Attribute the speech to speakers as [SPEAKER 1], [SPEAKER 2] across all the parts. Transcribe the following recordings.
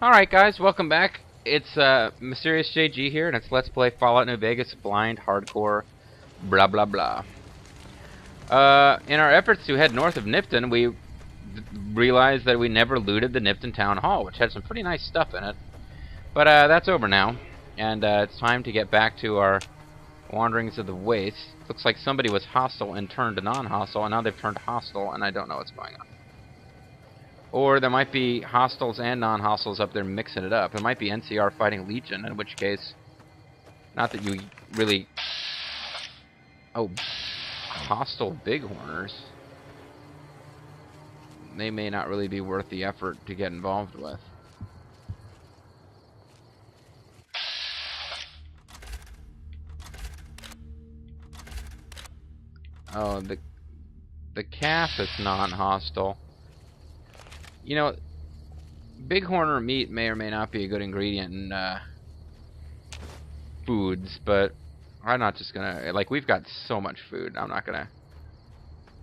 [SPEAKER 1] Alright guys, welcome back. It's Mysterious JG here, and it's Let's Play Fallout New Vegas Blind Hardcore blah blah blah. In our efforts to head north of Nipton, we realized that we never looted the Nipton Town Hall, which had some pretty nice stuff in it. But that's over now, and it's time to get back to our wanderings of the waste. Looks like somebody was hostile and turned to non-hostile, and now they've turned hostile, and I don't know what's going on. Or there might be hostiles and non-hostiles up there mixing it up. It might be NCR fighting Legion, in which case, not that you really... Oh, hostile bighorners. They may not really be worth the effort to get involved with. Oh, the calf is non-hostile. You know, bighorner meat may or may not be a good ingredient in foods, but I'm not just gonna, like, we've got so much food, I'm not gonna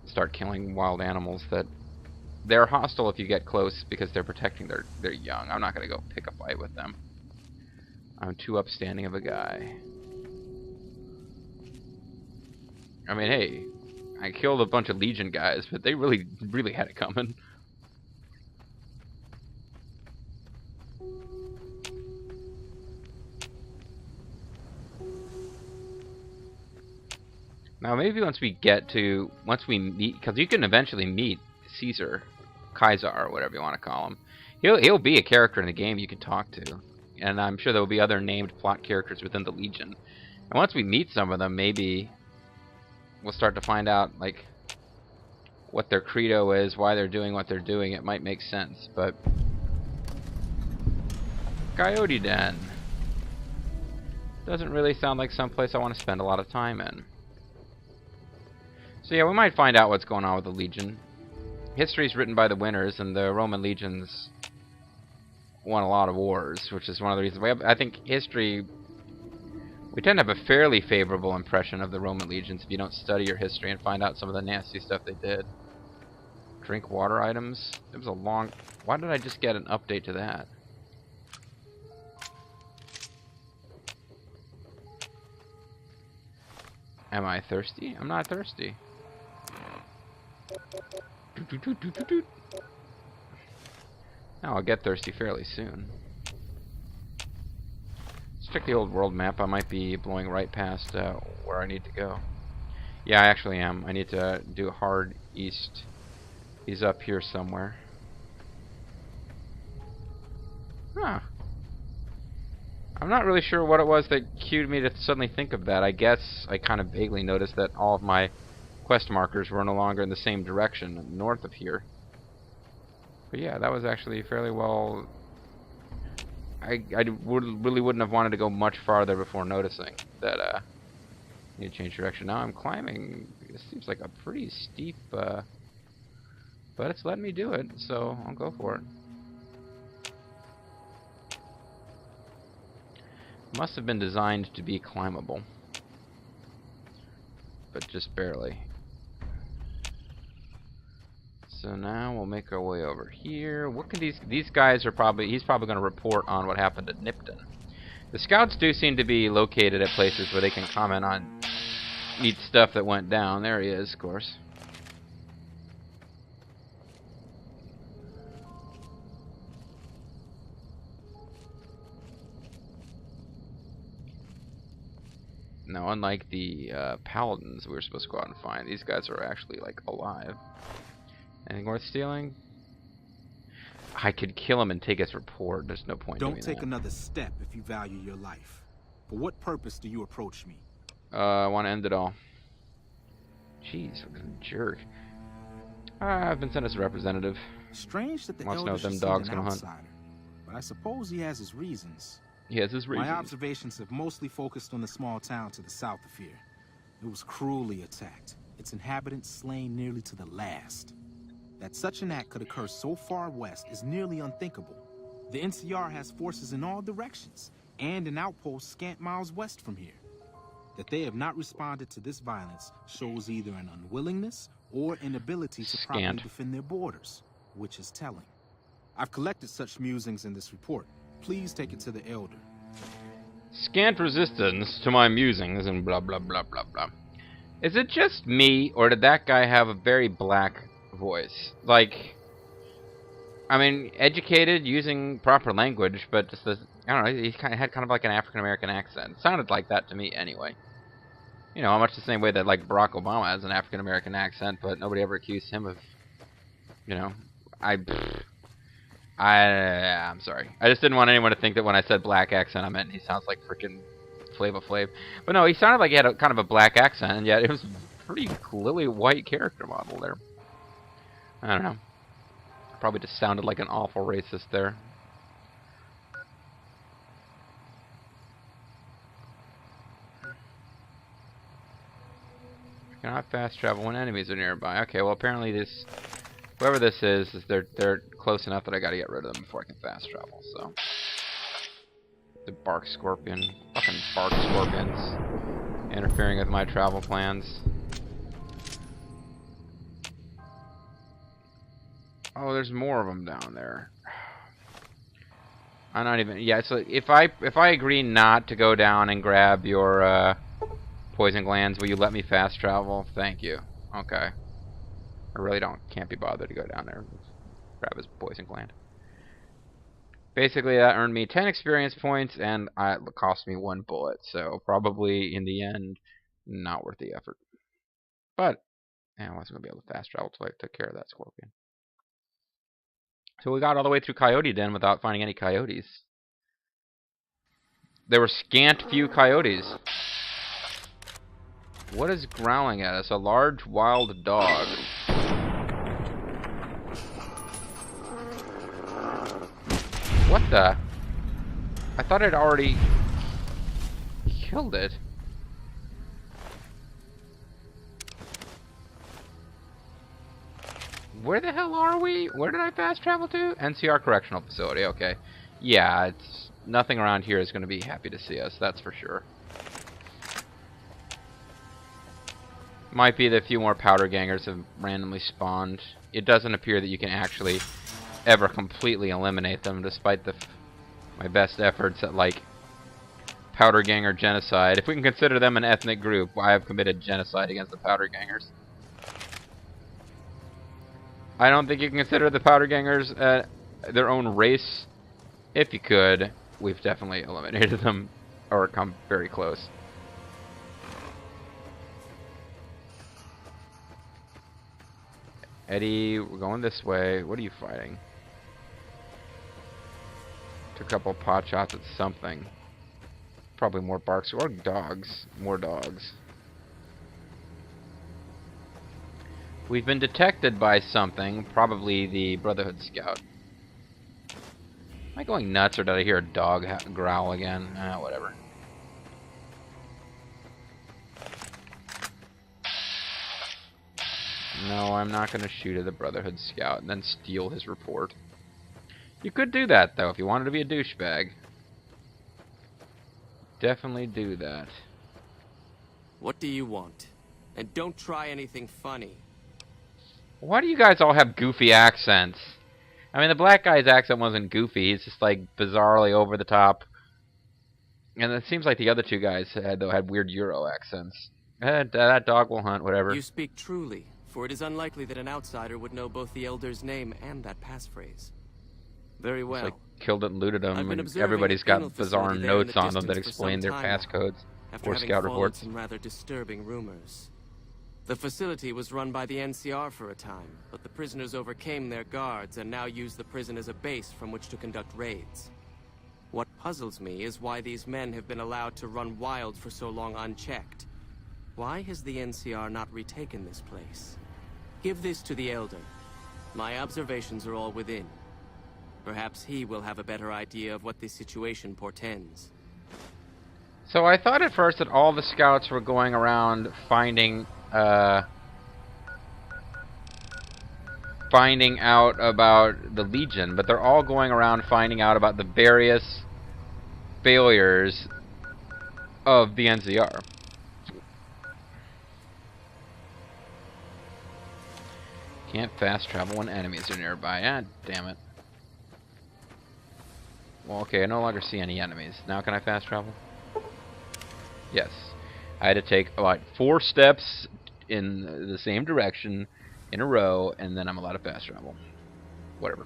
[SPEAKER 1] start killing wild animals that they're hostile if you get close because they're protecting their young. I'm not gonna go pick a fight with them. I'm too upstanding of a guy. I mean, hey, I killed a bunch of Legion guys, but they really had it coming. Now maybe once we meet, because you can eventually meet Caesar, Kaisar, or whatever you want to call him. He'll be a character in the game you can talk to, and I'm sure there will be other named plot characters within the Legion. And once we meet some of them, maybe we'll start to find out like what their credo is, why they're doing what they're doing. It might make sense, but Coyote Den doesn't really sound like someplace I want to spend a lot of time in. So yeah, we might find out what's going on with the Legion. History is written by the winners, and the Roman legions won a lot of wars, which is one of the reasons. I think history... We tend to have a fairly favorable impression of the Roman legions if you don't study your history and find out some of the nasty stuff they did. Drink water items. It was a long... Why did I just get an update to that? Am I thirsty? I'm not thirsty. Now I'll get thirsty fairly soon. Let's check the old world map. I might be blowing right past where I need to go. Yeah, I actually am. I need to do hard east. He's up here somewhere. Huh. I'm not really sure what it was that cued me to suddenly think of that. I guess I kind of vaguely noticed that all of my quest markers were no longer in the same direction, north of here. But yeah, that was actually fairly well... I really wouldn't have wanted to go much farther before noticing that I need to change direction. Now I'm climbing. This seems like a pretty steep, but it's letting me do it, so I'll go for it. Must have been designed to be climbable, but just barely. So now we'll make our way over here. What can these guys are probably... He's probably going to report on what happened at Nipton. The scouts do seem to be located at places where they can comment on neat stuff that went down. There he is, of course. Now, unlike the paladins we were supposed to go out and find, these guys are actually, like, alive. Anything worth stealing? I could kill him and take his report. There's no point doing that.
[SPEAKER 2] Don't take another step if you value your life. For what purpose do you approach me?
[SPEAKER 1] I want to end it all. Jeez, what a jerk. I've been sent as a representative.
[SPEAKER 2] Strange that the
[SPEAKER 1] Wants to know
[SPEAKER 2] elder
[SPEAKER 1] if them
[SPEAKER 2] should
[SPEAKER 1] dogs
[SPEAKER 2] send an
[SPEAKER 1] gonna hunt.
[SPEAKER 2] outsider, but I suppose he has his reasons.
[SPEAKER 1] He has his reasons.
[SPEAKER 2] My observations have mostly focused on the small town to the south of here. It was cruelly attacked, its inhabitants slain nearly to the last. That such an act could occur so far west is nearly unthinkable. The NCR has forces in all directions, and an outpost scant miles west from here. That they have not responded to this violence shows either an unwillingness or inability to properly defend their borders, which is telling. I've collected such musings in this report. Please take it to the Elder.
[SPEAKER 1] Scant resistance to my musings and blah blah blah blah blah. Is it just me, or did that guy have a very black voice? Like, I mean, educated, using proper language, but just this, I don't know, he had kind of like an African-American accent. It sounded like that to me anyway. You know, much the same way that, like, Barack Obama has an African-American accent, but nobody ever accused him of, you know, I'm sorry. I just didn't want anyone to think that when I said black accent, I meant he sounds like freaking Flava Flav. But no, he sounded like he had a kind of a black accent, and yet it was a pretty clearly white character model there. I don't know. Probably just sounded like an awful racist there. Cannot fast travel when enemies are nearby. Okay, well apparently this, whoever this is they're close enough that I gotta get rid of them before I can fast travel. So the bark scorpion, fucking bark scorpions, interfering with my travel plans. Oh, there's more of them down there. I'm not even. Yeah, so if I agree not to go down and grab your poison glands, will you let me fast travel? Thank you. Okay. I really can't be bothered to go down there and grab his poison gland. Basically, that earned me 10 experience points, and it cost me 1 bullet. So probably in the end, not worth the effort. But I wasn't gonna be able to fast travel till I took care of that scorpion. So we got all the way through Coyote Den without finding any coyotes. There were scant few coyotes. What is growling at us? A large wild dog. What the? I thought I'd already killed it. Where the hell are we? Where did I fast travel to? NCR Correctional Facility, okay. Yeah, it's nothing around here is going to be happy to see us, that's for sure. Might be that a few more powder gangers have randomly spawned. It doesn't appear that you can actually ever completely eliminate them, despite my best efforts at, like, powder ganger genocide. If we can consider them an ethnic group, I have committed genocide against the powder gangers. I don't think you can consider the powder gangers their own race. If you could, we've definitely eliminated them, or come very close. Eddie, we're going this way. What are you fighting? Took a couple pot shots at something. Probably more barks or dogs. More dogs. We've been detected by something, probably the Brotherhood Scout. Am I going nuts, or did I hear a dog growl again? Whatever. No, I'm not going to shoot at the Brotherhood Scout and then steal his report. You could do that, though, if you wanted to be a douchebag. Definitely do that.
[SPEAKER 3] What do you want? And don't try anything funny.
[SPEAKER 1] Why do you guys all have goofy accents? I mean, the black guy's accent wasn't goofy. He's just, like, bizarrely over the top. And it seems like the other two guys had weird Euro accents. That dog will hunt, whatever.
[SPEAKER 3] You speak truly, for it is unlikely that an outsider would know both the Elder's name and that passphrase. Very well.
[SPEAKER 1] It's like killed it and looted them, and everybody's got bizarre notes on them that explain their passcodes or scout reports.
[SPEAKER 3] Some rather disturbing rumors. The facility was run by the NCR for a time, but the prisoners overcame their guards and now use the prison as a base from which to conduct raids. What puzzles me is why these men have been allowed to run wild for so long unchecked. Why has the NCR not retaken this place? Give this to the Elder. My observations are all within. Perhaps he will have a better idea of what this situation portends.
[SPEAKER 1] So I thought at first that all the scouts were going around finding out about the Legion, but they're all going around finding out about the various failures of the NCR. Can't fast travel when enemies are nearby. Ah, damn it. Well, okay, I no longer see any enemies. Now can I fast travel? Yes. I had to take like 4 steps in the same direction in a row, and then I'm allowed to fast travel. Whatever.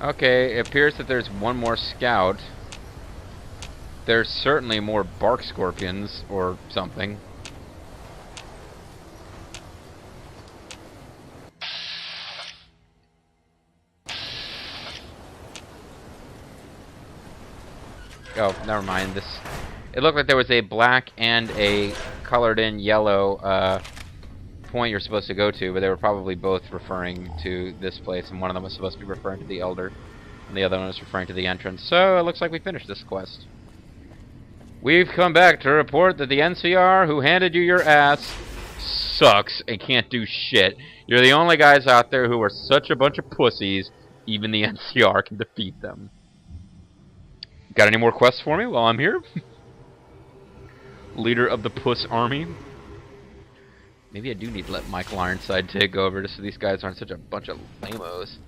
[SPEAKER 1] Okay, it appears that there's one more scout. There's certainly more bark scorpions or something. Oh, never mind. It looked like there was a black and a colored in yellow point you're supposed to go to, but they were probably both referring to this place, and one of them was supposed to be referring to the Elder, and the other one was referring to the entrance. So it looks like we finished this quest. We've come back to report that the NCR who handed you your ass sucks and can't do shit. You're the only guys out there who are such a bunch of pussies, even the NCR can defeat them. Got any more quests for me while I'm here? Leader of the Puss Army. Maybe I do need to let Michael Ironside take over just so these guys aren't such a bunch of lamos.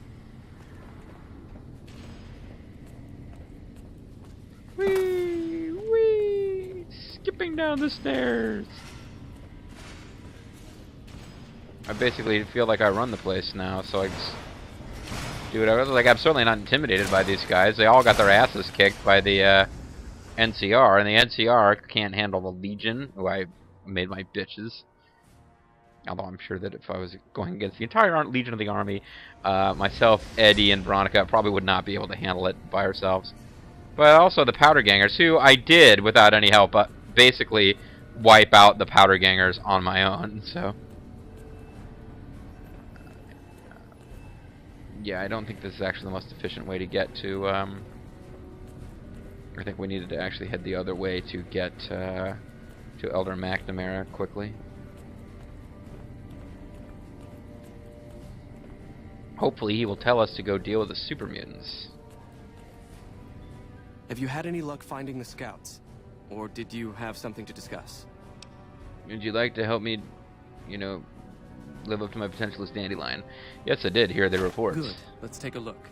[SPEAKER 1] Whee! Whee! Skipping down the stairs. I basically feel like I run the place now, so I just do whatever. Like, I'm certainly not intimidated by these guys. They all got their asses kicked by the NCR, and the NCR can't handle the Legion, who I made my bitches. Although I'm sure that if I was going against the entire Legion of the Army, myself, Eddie, and Veronica probably would not be able to handle it by ourselves. But also the Powder Gangers, who I did, without any help, basically wipe out the Powder Gangers on my own, so... Yeah, I don't think this is actually the most efficient way to get to, I think we needed to actually head the other way to get to Elder McNamara quickly. Hopefully he will tell us to go deal with the super mutants.
[SPEAKER 3] Have you had any luck finding the scouts? Or did you have something to discuss?
[SPEAKER 1] Would you like to help me, you know, live up to my potential as Dandelion? Yes, I did. Here are the reports.
[SPEAKER 3] Good. Let's take a look.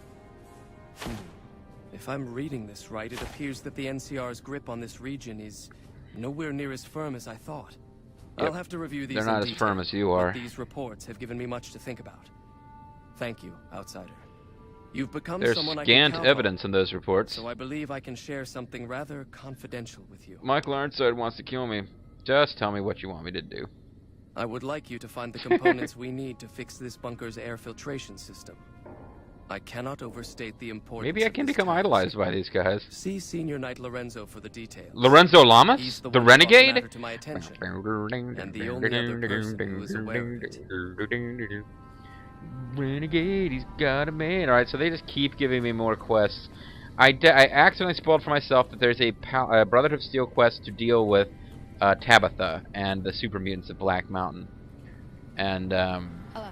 [SPEAKER 3] If I'm reading this right, it appears that the NCR's grip on this region is nowhere near as firm as I thought.
[SPEAKER 1] Yep.
[SPEAKER 3] I'll have to review these
[SPEAKER 1] They're not
[SPEAKER 3] in
[SPEAKER 1] as firm
[SPEAKER 3] detail,
[SPEAKER 1] as you are.
[SPEAKER 3] but these reports have given me much to think about. Thank you, Outsider. You've become
[SPEAKER 1] There's
[SPEAKER 3] someone I
[SPEAKER 1] scant
[SPEAKER 3] can count
[SPEAKER 1] evidence in those reports.
[SPEAKER 3] on, so I believe I can share something rather confidential with you.
[SPEAKER 1] Michael Ironside wants to kill me. Just tell me what you want me to do.
[SPEAKER 3] I would like you to find the components we need to fix this bunker's air filtration system. I cannot overstate the importance.
[SPEAKER 1] Maybe I can become idolized by these guys.
[SPEAKER 3] See Senior Knight Lorenzo for the details.
[SPEAKER 1] Lorenzo Lamas?
[SPEAKER 3] He's
[SPEAKER 1] The
[SPEAKER 3] one who brought the
[SPEAKER 1] renegade?
[SPEAKER 3] matter to my attention, and the only other person who is aware of it.
[SPEAKER 1] Renegade, he's got a man. Alright, so they just keep giving me more quests. I accidentally spoiled for myself that there's a Brotherhood of Steel quest to deal with Tabitha and the super mutants of Black Mountain. And,
[SPEAKER 4] Hello.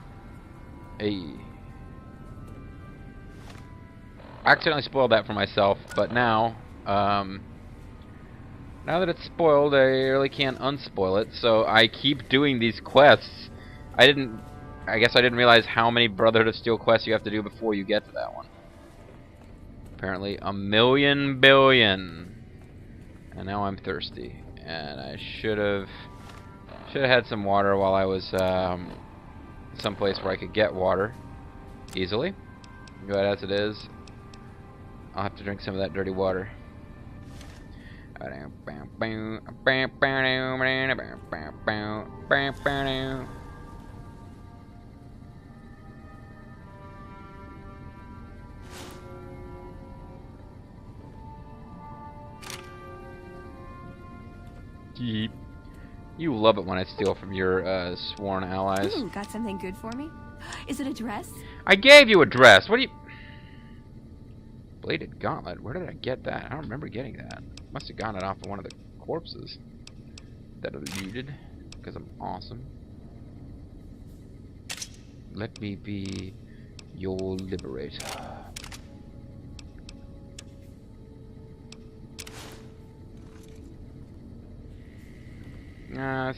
[SPEAKER 1] I accidentally spoiled that for myself, but now, now that it's spoiled, I really can't unspoil it, so I keep doing these quests. I guess I didn't realize how many Brotherhood of Steel quests you have to do before you get to that one. Apparently, 1,000,000 billion. And now I'm thirsty. And I should have had some water while I was someplace where I could get water easily. But as it is, I'll have to drink some of that dirty water. Yeep. You love it when I steal from your sworn allies.
[SPEAKER 4] Ooh, got something good for me? Is it a dress?
[SPEAKER 1] I gave you a dress. What do you... Bladed gauntlet. Where did I get that? I don't remember getting that. Must have gotten it off of one of the corpses that I looted, because I'm awesome. Let me be your liberator.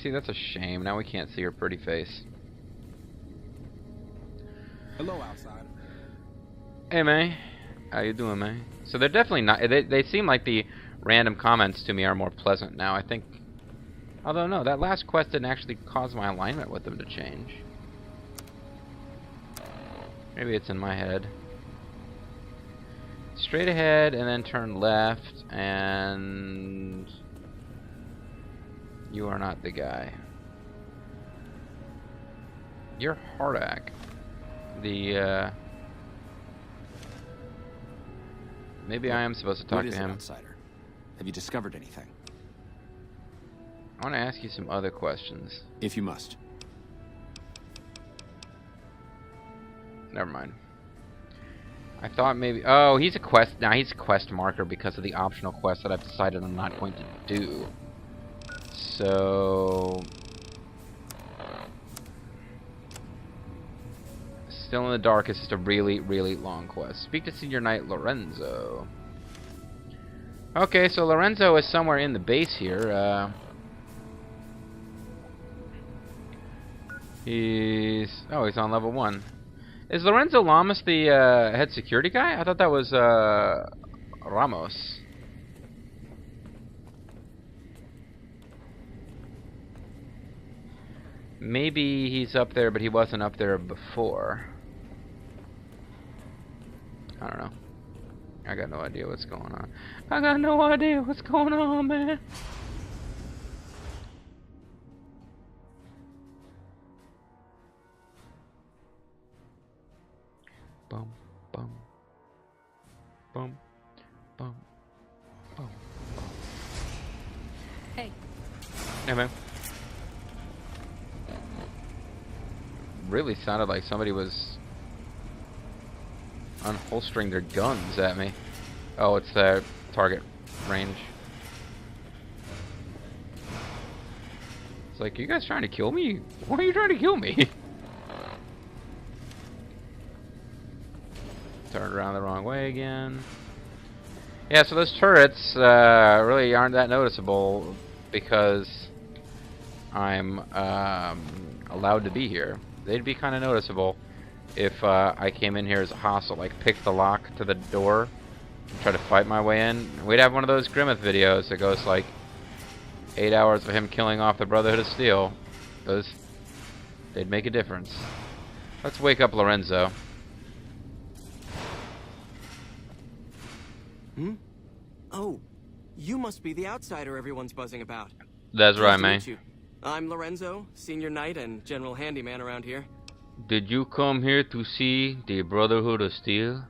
[SPEAKER 1] See, that's a shame. Now we can't see her pretty face.
[SPEAKER 2] Hello, outsider.
[SPEAKER 1] Hey, May. How you doing, May? So they're definitely not... They seem like the random comments to me are more pleasant now, I think. Although, no, that last quest didn't actually cause my alignment with them to change. Maybe it's in my head. Straight ahead, and then turn left, and... You are not the guy. You're Hardak. The, Maybe I am supposed to talk to him.
[SPEAKER 5] Outsider? Have you discovered anything?
[SPEAKER 1] I want to ask you some other questions.
[SPEAKER 5] If you must.
[SPEAKER 1] Never mind. I thought maybe... Oh, he's a quest... Now he's a quest marker because of the optional quest that I've decided I'm not going to do. So... Still in the Dark is just a really, really long quest. Speak to Senior Knight Lorenzo. Okay, so Lorenzo is somewhere in the base here. He's on level 1. Is Lorenzo Lamas the head security guy? I thought that was Ramos. Maybe he's up there, but he wasn't up there before. I don't know. I got no idea what's going on. I got no idea what's going on, man. Bum, bum, bum, bum, bum, bum.
[SPEAKER 4] Hey.
[SPEAKER 1] Hey, man. Really sounded like somebody was unholstering their guns at me. Oh, it's the target range. It's like, you guys trying to kill me? Why are you trying to kill me? Turned around the wrong way again. Yeah, so those turrets really aren't that noticeable because I'm allowed to be here. They'd be kind of noticeable if I came in here as a hostile, like pick the lock to the door and try to fight my way in. We'd have one of those Grimmeth videos that goes like 8 hours of him killing off the Brotherhood of Steel. They'd make a difference. Let's wake up Lorenzo.
[SPEAKER 3] Hmm? Oh, you must be the outsider everyone's buzzing about.
[SPEAKER 1] That's right,
[SPEAKER 3] Nice to
[SPEAKER 1] man.
[SPEAKER 3] meet you. I'm Lorenzo, senior knight and general handyman around here.
[SPEAKER 1] Did you come here to see the Brotherhood of Steel?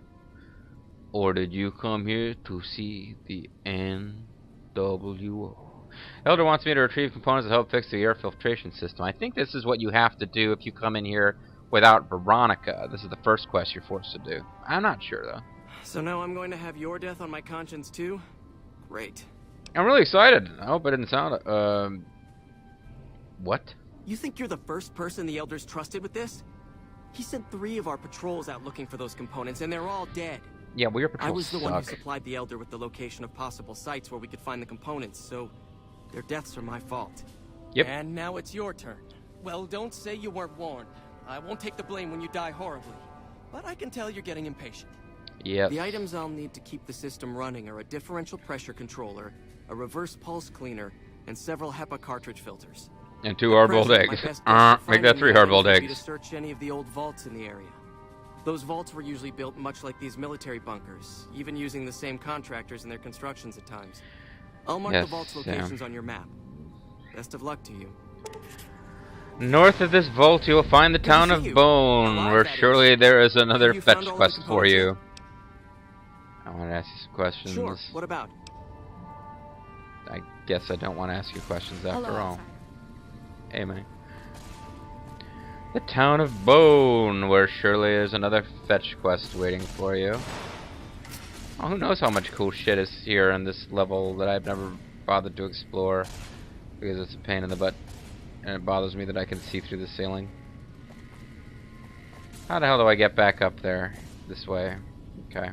[SPEAKER 1] Or did you come here to see the NWO? Elder wants me to retrieve components to help fix the air filtration system. I think this is what you have to do if you come in here without Veronica. This is the first quest you're forced to do. I'm not sure, though.
[SPEAKER 3] So now I'm going to have your death on my conscience, too? Great.
[SPEAKER 1] I'm really excited. I hope I didn't sound... What?
[SPEAKER 3] You think you're the first person the Elders trusted with this? He sent 3 of our patrols out looking for those components, and they're all dead.
[SPEAKER 1] Yeah, well, your patrols
[SPEAKER 3] I was the one who
[SPEAKER 1] suck.
[SPEAKER 3] supplied the Elder with the location of possible sites where we could find the components, so their deaths are my fault.
[SPEAKER 1] Yep.
[SPEAKER 6] And now it's your turn. Well, don't say you weren't warned. I won't take the blame when you die horribly. But I can tell you're getting impatient.
[SPEAKER 1] Yes.
[SPEAKER 3] The items I'll need to keep the system running are a differential pressure controller, a reverse pulse cleaner, and several HEPA cartridge filters.
[SPEAKER 1] And 2 hard-boiled
[SPEAKER 3] Present, my
[SPEAKER 1] eggs.
[SPEAKER 3] best bet for
[SPEAKER 1] Make that
[SPEAKER 3] finding
[SPEAKER 1] 3
[SPEAKER 3] the
[SPEAKER 1] hard-boiled
[SPEAKER 3] items would be
[SPEAKER 1] eggs.
[SPEAKER 3] to search any of the old vaults in the area. Those vaults were usually built much like these military bunkers, even using the same contractors in their constructions at times. I'll mark the vault's locations on your map. Best of luck to you.
[SPEAKER 1] North of this vault, you will find the town
[SPEAKER 3] to
[SPEAKER 1] of
[SPEAKER 3] see you.
[SPEAKER 1] Bone,
[SPEAKER 3] Alive,
[SPEAKER 1] where
[SPEAKER 3] that is.
[SPEAKER 1] surely there is another
[SPEAKER 3] Have you found
[SPEAKER 1] fetch
[SPEAKER 3] all the
[SPEAKER 1] quest for
[SPEAKER 3] components
[SPEAKER 1] you. I want to ask you some questions.
[SPEAKER 3] Sure, what about?
[SPEAKER 1] I guess I don't want to ask you questions after
[SPEAKER 4] Hello,
[SPEAKER 1] all.
[SPEAKER 4] outsider.
[SPEAKER 1] Hey, man. The town of Bone, where surely there's another fetch quest waiting for you. Oh, who knows how much cool shit is here on this level that I've never bothered to explore. Because it's a pain in the butt. And it bothers me that I can see through the ceiling. How the hell do I get back up there? This way. Okay.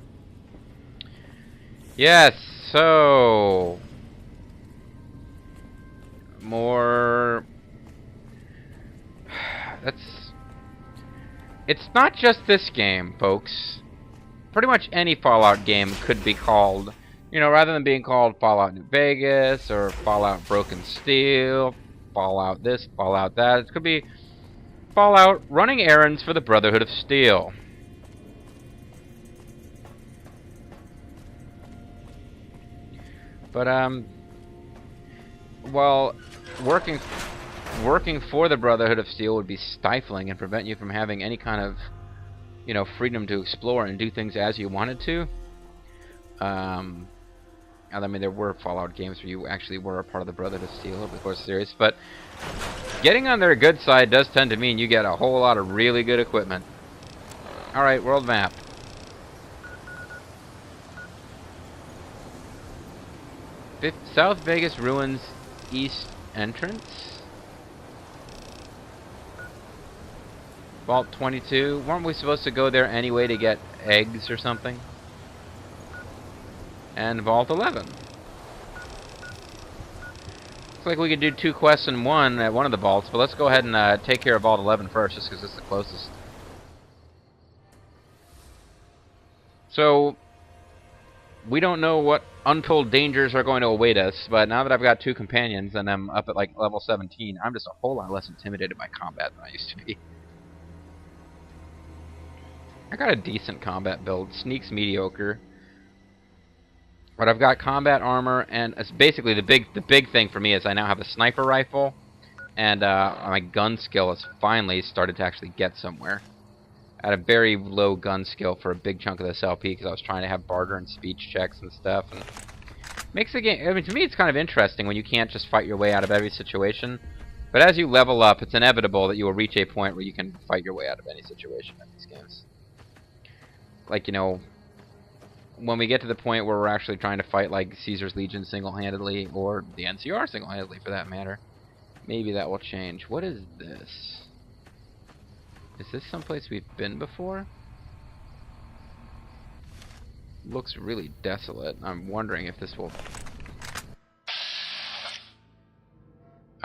[SPEAKER 1] Yes, so... More It's not just this game, folks. Pretty much any Fallout game could be called, you know, rather than being called Fallout New Vegas or Fallout Broken Steel, Fallout this, Fallout that. It could be Fallout running errands for the Brotherhood of Steel. But well, working for the Brotherhood of Steel would be stifling and prevent you from having any kind of, you know, freedom to explore and do things as you wanted to. I mean, there were Fallout games where you actually were a part of the Brotherhood of Steel over the course of the series, but getting on their good side does tend to mean you get a whole lot of really good equipment. Alright, world map. South Vegas Ruins East Entrance. Vault 22. Weren't we supposed to go there anyway to get eggs or something? And Vault 11. Looks like we could do 2 quests in one at one of the vaults, but let's go ahead and take care of Vault 11 first, just because it's the closest. So, we don't know what untold dangers are going to await us, but now that I've got 2 companions and I'm up at like level 17, I'm just a whole lot less intimidated by combat than I used to be. I got a decent combat build. Sneak's mediocre. But I've got combat armor, and it's basically the big thing for me is I now have a sniper rifle, and my gun skill has finally started to actually get somewhere. I had a very low gun skill for a big chunk of this LP because I was trying to have barter and speech checks and stuff, and makes the game. I mean, to me, it's kind of interesting when you can't just fight your way out of every situation. But as you level up, it's inevitable that you will reach a point where you can fight your way out of any situation in these games. Like, you know, when we get to the point where we're actually trying to fight like Caesar's Legion single-handedly, or the NCR single-handedly for that matter, maybe that will change. What is this? Is this someplace we've been before? Looks really desolate. I'm wondering if this will...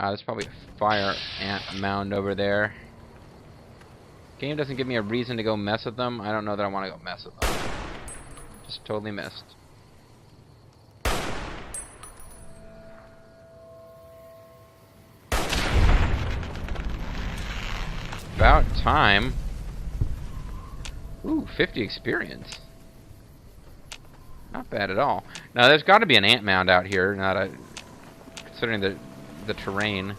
[SPEAKER 1] there's probably a fire ant mound over there. Game doesn't give me a reason to go mess with them. I don't know that I want to go mess with them. Just totally missed. About time. Ooh, 50 experience. Not bad at all. Now, there's got to be an ant mound out here, considering the terrain.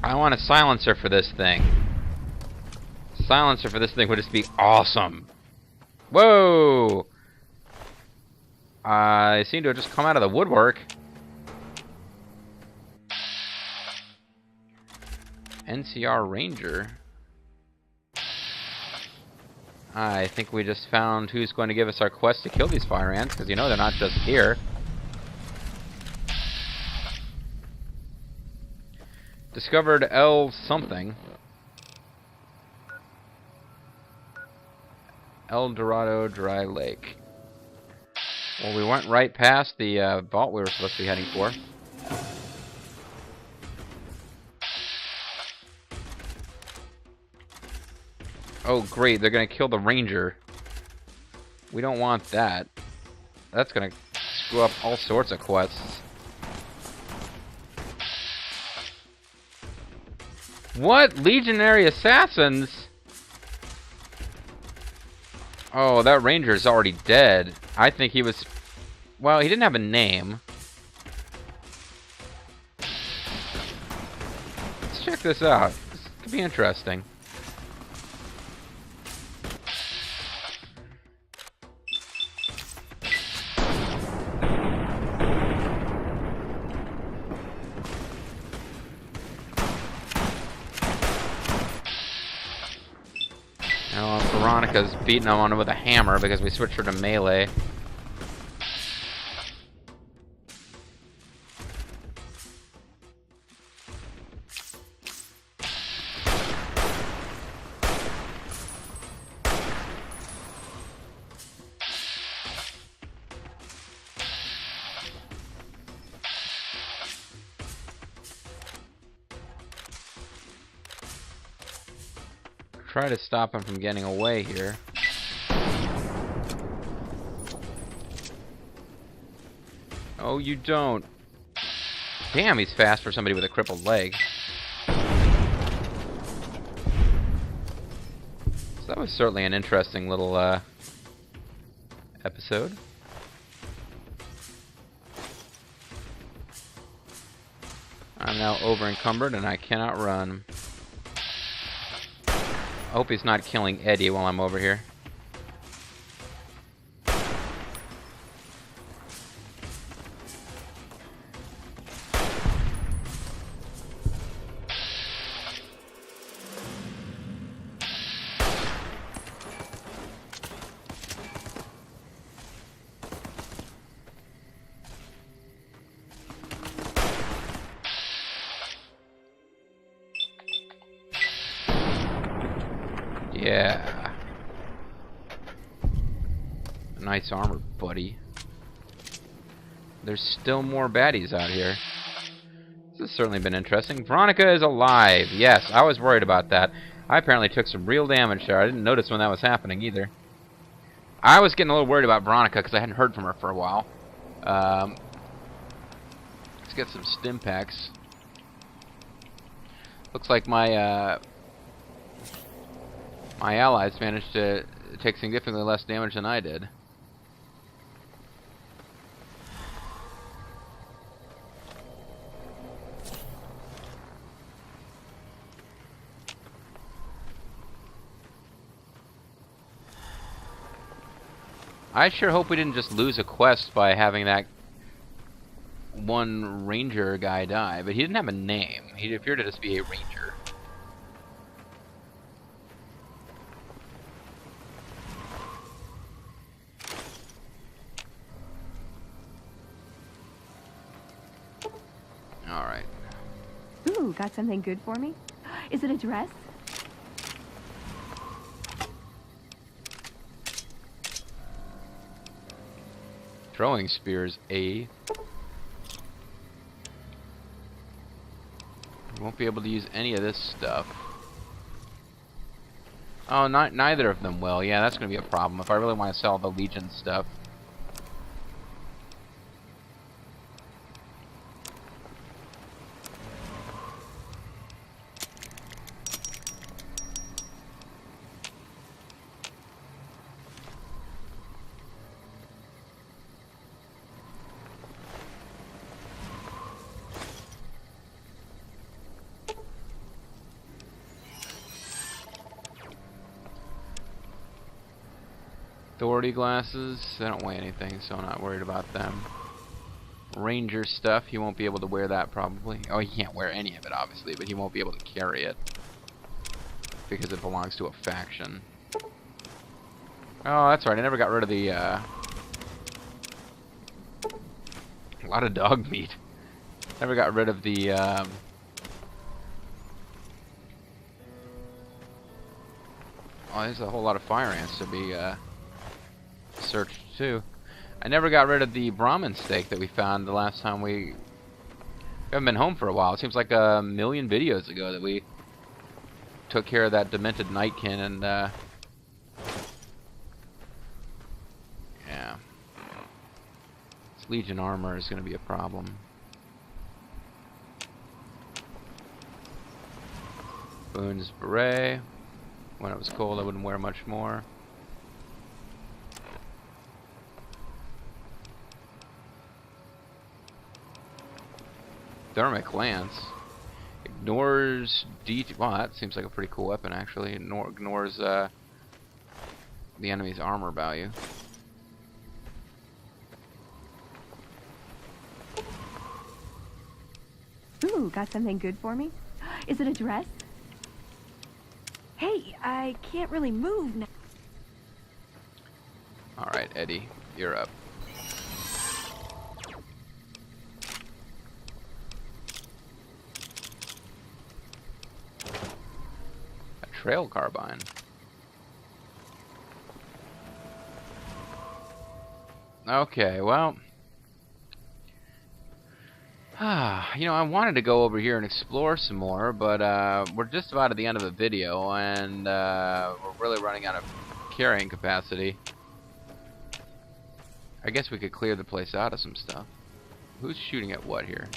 [SPEAKER 1] I want a silencer for this thing. Silencer for this thing would just be awesome. Whoa! I seem to have just come out of the woodwork. NCR Ranger. I think we just found who's going to give us our quest to kill these fire ants, because you know they're not just here. Discovered El something. El Dorado Dry Lake. Well, we went right past the vault we were supposed to be heading for. Oh, great. They're going to kill the ranger. We don't want that. That's going to screw up all sorts of quests. What? Legionary assassins? Oh, that ranger's already dead. I think he was... Well, he didn't have a name. Let's check this out. This could be interesting. Now Veronica's beating him on it with a hammer because we switched her to melee. Try to stop him from getting away here. Oh, you don't. Damn, he's fast for somebody with a crippled leg. So that was certainly an interesting little episode. I'm now over encumbered and I cannot run. I hope he's not killing Eddie while I'm over here. Yeah. Nice armor, buddy. There's still more baddies out here. This has certainly been interesting. Veronica is alive. Yes, I was worried about that. I apparently took some real damage there. I didn't notice when that was happening either. I was getting a little worried about Veronica because I hadn't heard from her for a while. Let's get some stim packs. Looks like my my allies managed to take significantly less damage than I did. I sure hope we didn't just lose a quest by having that one ranger guy die, but he didn't have a name. He appeared to just be a ranger. Alright.
[SPEAKER 7] Ooh, got something good for me? Is it a dress?
[SPEAKER 1] Throwing spears, A. Won't be able to use any of this stuff. Oh, neither of them will. Yeah, that's going to be a problem if I really want to sell the Legion stuff. Authority glasses, they don't weigh anything, so I'm not worried about them. Ranger stuff, he won't be able to wear that probably. Oh, he can't wear any of it, obviously, but he won't be able to carry it because it belongs to a faction. Oh, that's right, I never got rid of the, a lot of dog meat. Never got rid of the, oh, there's a whole lot of fire ants to be, searched too. I never got rid of the Brahmin steak that we found the last time we haven't been home for a while. It seems like a million videos ago that we took care of that demented nightkin and yeah. This Legion armor is gonna be a problem. Boone's beret. When it was cold I wouldn't wear much more. Thermic lance ignores wow, that seems like a pretty cool weapon actually. Ignores the enemy's armor value.
[SPEAKER 7] Ooh, got something good for me? Is it a dress? Hey, I can't really move now.
[SPEAKER 1] Alright, Eddie, you're up. A trail carbine. Okay, well... you know, I wanted to go over here and explore some more, but we're just about at the end of the video, and we're really running out of carrying capacity. I guess we could clear the place out of some stuff. Who's shooting at what here?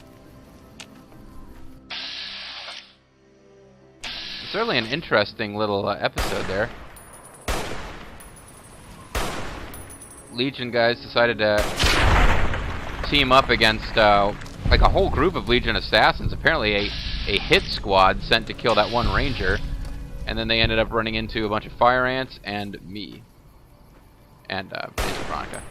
[SPEAKER 1] Certainly an interesting little episode there. Legion guys decided to team up against like a whole group of Legion assassins. Apparently a hit squad sent to kill that one ranger, and then they ended up running into a bunch of fire ants and me and Veronica.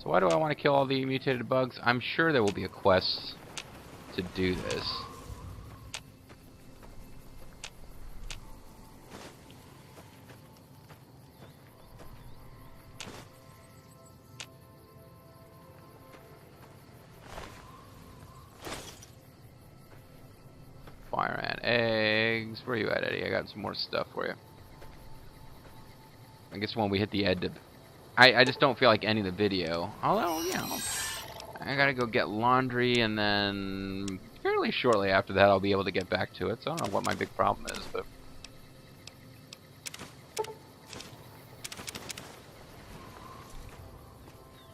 [SPEAKER 1] So why do I want to kill all the mutated bugs? I'm sure there will be a quest to do this. Fire ant eggs. Where are you at, Eddie? I got some more stuff for you. I guess when we hit the end of... I just don't feel like ending the video. Although, you know, I gotta go get laundry, and then fairly shortly after that I'll be able to get back to it. So I don't know what my big problem is, but...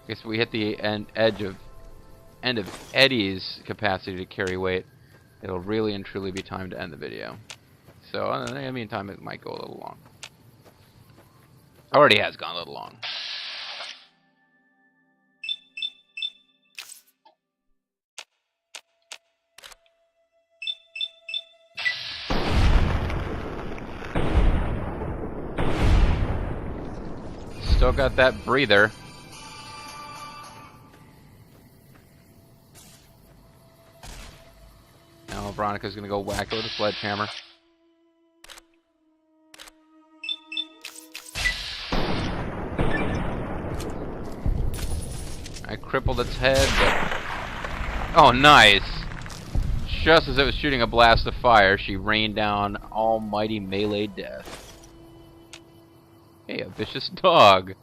[SPEAKER 1] I guess we hit the end of Eddie's capacity to carry weight. It'll really and truly be time to end the video. So in the meantime, it might go a little long. Already has gone a little long. Still got that breather. Now Veronica's gonna go whack her with a sledgehammer. I crippled its head, but... Oh, nice! Just as it was shooting a blast of fire, she rained down almighty melee death. Hey, a vicious dog!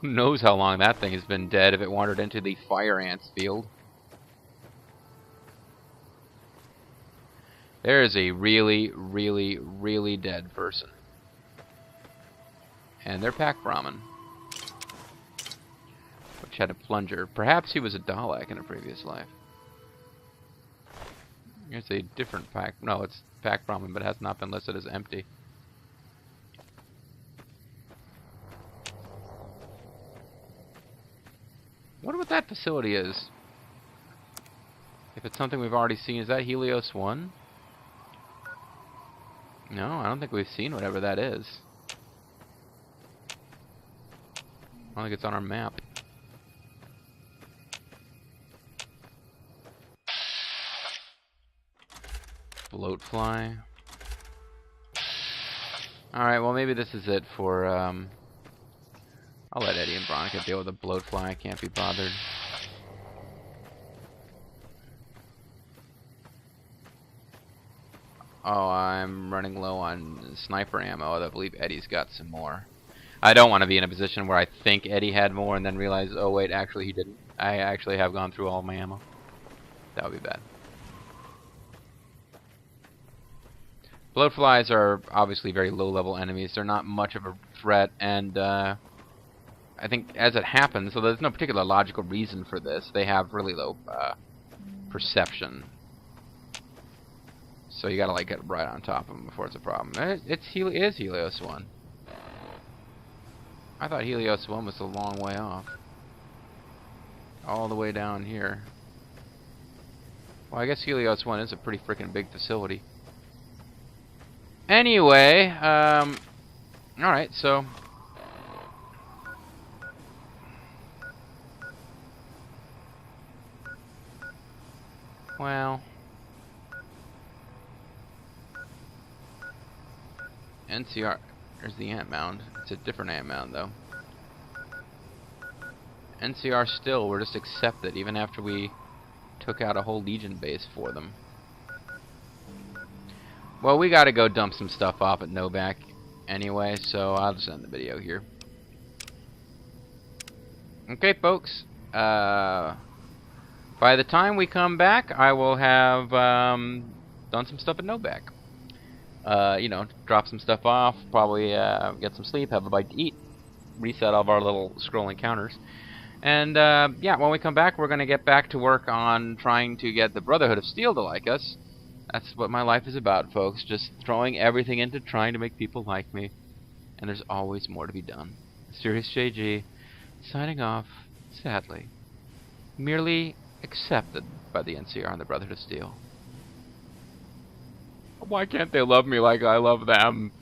[SPEAKER 1] Who knows how long that thing has been dead if it wandered into the fire ants field. There is a really, really, really dead person. And they're pack Brahmin, which had a plunger. Perhaps he was a Dalek in a previous life. Here's a different pack. No, it's pack Brahmin, but has not been listed as empty. I wonder what that facility is. If it's something we've already seen, is that Helios 1? No, I don't think we've seen whatever that is. I don't think it's on our map. Bloatfly. Alright, well maybe this is it for, I'll let Eddie and Veronica deal with the bloatfly. I can't be bothered. Oh, I'm running low on sniper ammo. I believe Eddie's got some more. I don't want to be in a position where I think Eddie had more and then realize, oh wait, actually he didn't. I actually have gone through all my ammo. That would be bad. Bloatflies are obviously very low-level enemies. They're not much of a threat, and I think as it happens, so there's no particular logical reason for this, they have really low perception. So you gotta like get right on top of them before it's a problem. It is Helios 1. I thought Helios 1 was a long way off. all the way down here. Well, I guess Helios 1 is a pretty freaking big facility. Anyway, alright, so... Well... NCR... There's the ant mound. It's a different ant mound, though. NCR still were just accepted, even after we took out a whole Legion base for them. Well, we gotta go dump some stuff off at Novak anyway, so I'll just end the video here. Okay, folks. By the time we come back, I will have done some stuff at Novak. You know, drop some stuff off, probably get some sleep, have a bite to eat, reset all of our little scrolling counters. And, yeah, when we come back, we're going to get back to work on trying to get the Brotherhood of Steel to like us. That's what my life is about, folks. Just throwing everything into trying to make people like me. And there's always more to be done. Mysterious JG, signing off, sadly. Merely accepted by the NCR and the Brotherhood of Steel. Why can't they love me like I love them?